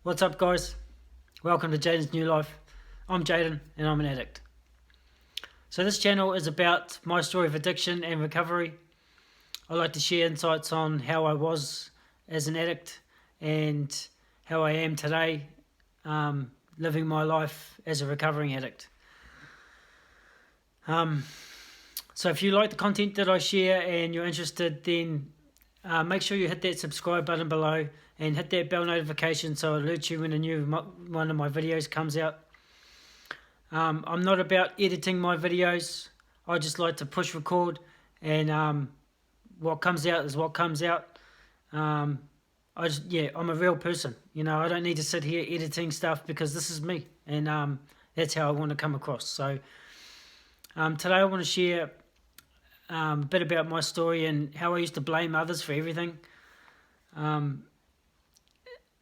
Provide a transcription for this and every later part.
What's up, guys? Welcome to Jaden's New Life. I'm Jaden and I'm an addict. So, this channel is about my story of addiction and recovery. I like to share insights on how I was as an addict and how I am today, living my life as a recovering addict. So, if you like the content that I share and you're interested, then make sure you hit that subscribe button below and hit that bell notification so it alerts you when a new one of my videos comes out. I'm not about editing my videos. I just like to push record and what comes out is what comes out. I'm a real person. I don't need to sit here editing stuff because this is me and that's how I want to come across. So today I want to share a bit about my story and how I used to blame others for everything.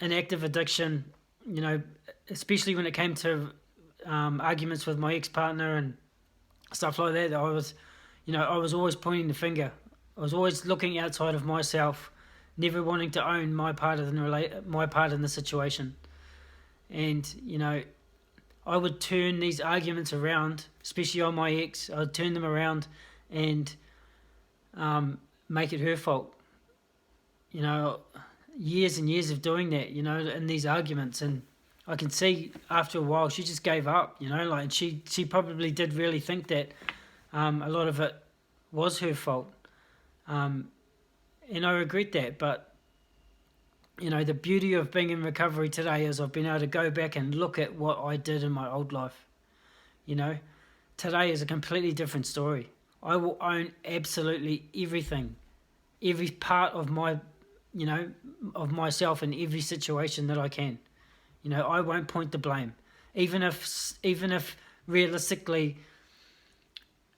An active addiction, especially when it came to arguments with my ex-partner and stuff like that. I was always pointing the finger. I was always looking outside of myself, never wanting to own my part in the situation. And I would turn these arguments around, especially on my ex. I'd turn them around and make it her fault. Years and years of doing that, in these arguments, and I can see after a while she just gave up, like she probably did really think that a lot of it was her fault, and I regret that. But the beauty of being in recovery today is I've been able to go back and look at what I did in my old life. Today is a completely different story. I will own absolutely everything, every part of of myself in every situation that I can. I won't point the blame, even if realistically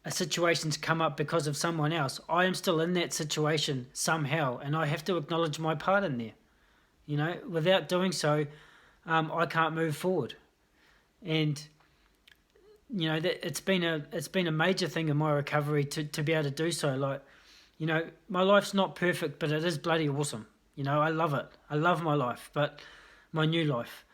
a situation's come up because of someone else. I am still in that situation somehow, and I have to acknowledge my part in there. Without doing so, I can't move forward. And that it's been a major thing in my recovery to be able to do so. Like, my life's not perfect, but it is bloody awesome. I love it. I love my life, but my new life.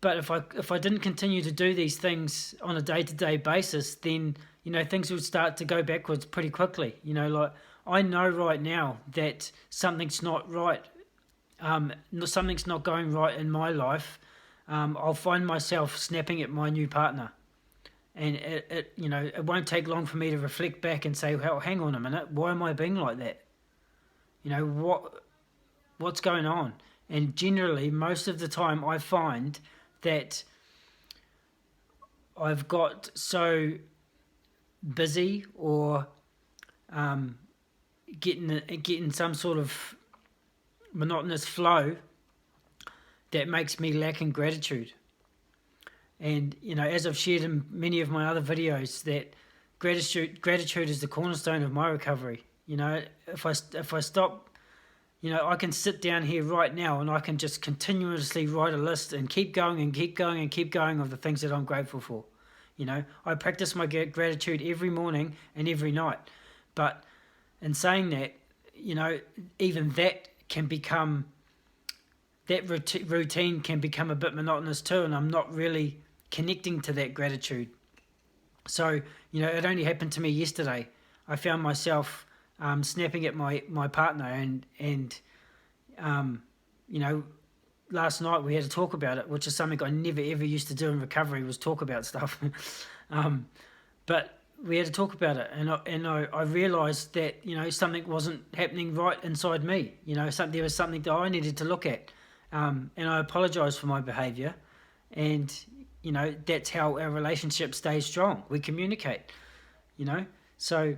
But if I didn't continue to do these things on a day-to-day basis, then things would start to go backwards pretty quickly. Like, I know right now that something's not right. Something's not going right in my life. I'll find myself snapping at my new partner. And it won't take long for me to reflect back and say, well, hang on a minute, why am I being like that? What's going on? And generally, most of the time, I find that I've got so busy or getting some sort of monotonous flow that makes me lack in gratitude. And as I've shared in many of my other videos, that gratitude is the cornerstone of my recovery. If I stop, I can sit down here right now and I can just continuously write a list and keep going and keep going and keep going of the things that I'm grateful for. I practice my gratitude every morning and every night. But in saying that, even that can become, that routine can become a bit monotonous too, and I'm not really connecting to that gratitude. So, it only happened to me yesterday. I found myself snapping at my partner and last night we had to talk about it, which is something I never ever used to do in recovery, was talk about stuff. But we had to talk about it, and I realised that something wasn't happening right inside me. There was something that I needed to look at, and I apologised for my behaviour, and that's how our relationship stays strong. We communicate, so.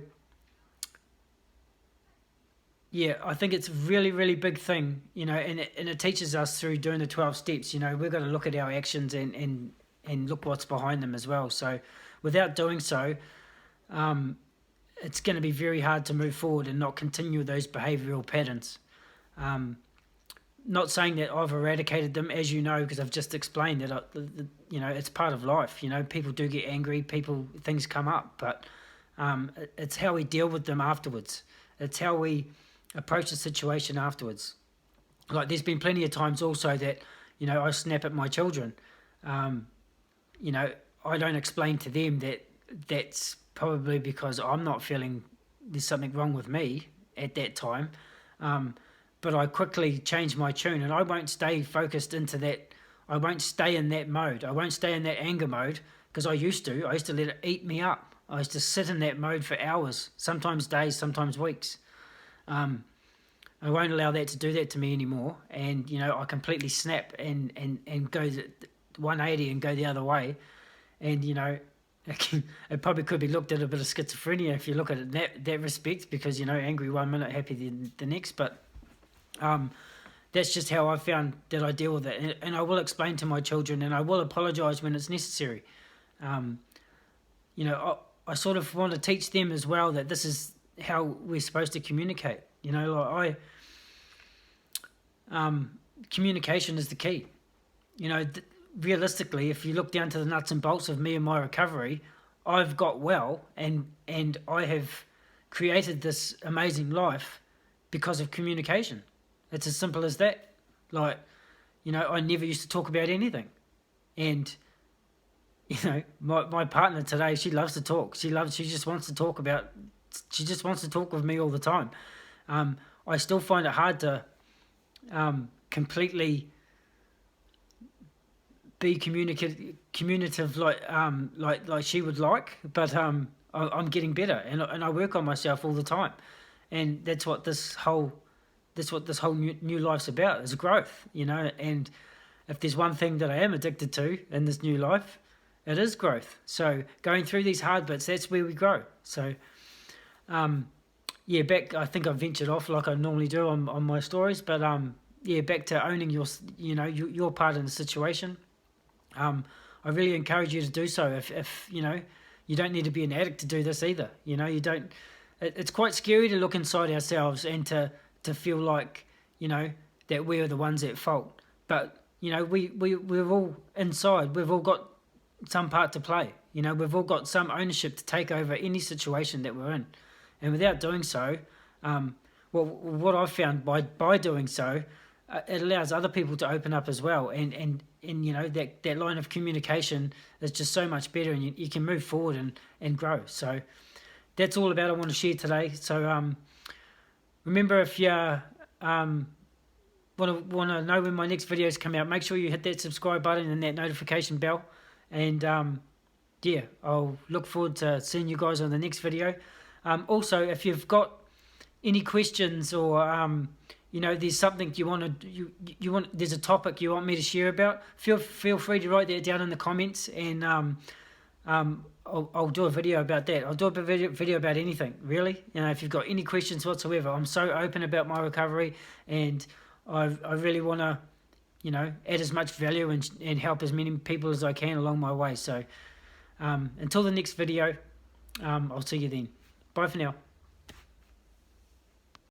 Yeah, I think it's a really, really big thing, and it teaches us through doing the 12 steps. We've got to look at our actions and look what's behind them as well. So without doing so, it's going to be very hard to move forward and not continue those behavioural patterns. Not saying that I've eradicated them, as because I've just explained that, it's part of life. People do get angry, things come up, but it's how we deal with them afterwards. It's how we approach the situation afterwards. Like, there's been plenty of times also that, I snap at my children. Um, I don't explain to them that that's probably because I'm not feeling there's something wrong with me at that time. Um, but I quickly change my tune, and I won't stay focused into that. I won't stay in that mode. I won't stay in that anger mode, because I used to. I used to let it eat me up. I used to sit in that mode for hours, sometimes days, sometimes weeks. Um, I won't allow that to do that to me anymore. And, I completely snap and go 180 and go the other way. And, it probably could be looked at a bit of schizophrenia if you look at it in that respect, because, angry 1 minute, happy the next. But that's just how I found that I deal with it. And I will explain to my children, and I will apologise when it's necessary. Um, I sort of want to teach them as well that this is how we're supposed to communicate. Communication is the key. Realistically, if you look down to the nuts and bolts of me and my recovery, I've got well, and I have created this amazing life because of communication. It's as simple as that. Like, I never used to talk about anything. And, my partner today, she loves to talk. She just wants to talk with me all the time. I still find it hard to completely be communicative like she would like, but I'm getting better, and I work on myself all the time, and that's what this whole new life's about, is growth, and if there's one thing that I am addicted to in this new life, it is growth. So going through these hard bits, that's where we grow. So I think I've ventured off like I normally do on my stories, but back to owning your part in the situation. I really encourage you to do so. If you don't need to be an addict to do this either. You don't. It's quite scary to look inside ourselves and to feel like that we're the ones at fault. But we're all inside. We've all got some part to play. We've all got some ownership to take over any situation that we're in, and without doing so, what I've found by doing so, it allows other people to open up as well, and that line of communication is just so much better, and you can move forward and grow. So that's all about I want to share today. So remember, if you want to know when my next videos come out, make sure you hit that subscribe button and that notification bell, and I'll look forward to seeing you guys on the next video. Also, if you've got any questions, or there's something you want to there's a topic you want me to share about, feel free to write that down in the comments, and I'll do a video about that. I'll do a video about anything, really. If you've got any questions whatsoever, I'm so open about my recovery, and I really want to add as much value and help as many people as I can along my way. So until the next video, I'll see you then. Bye for now.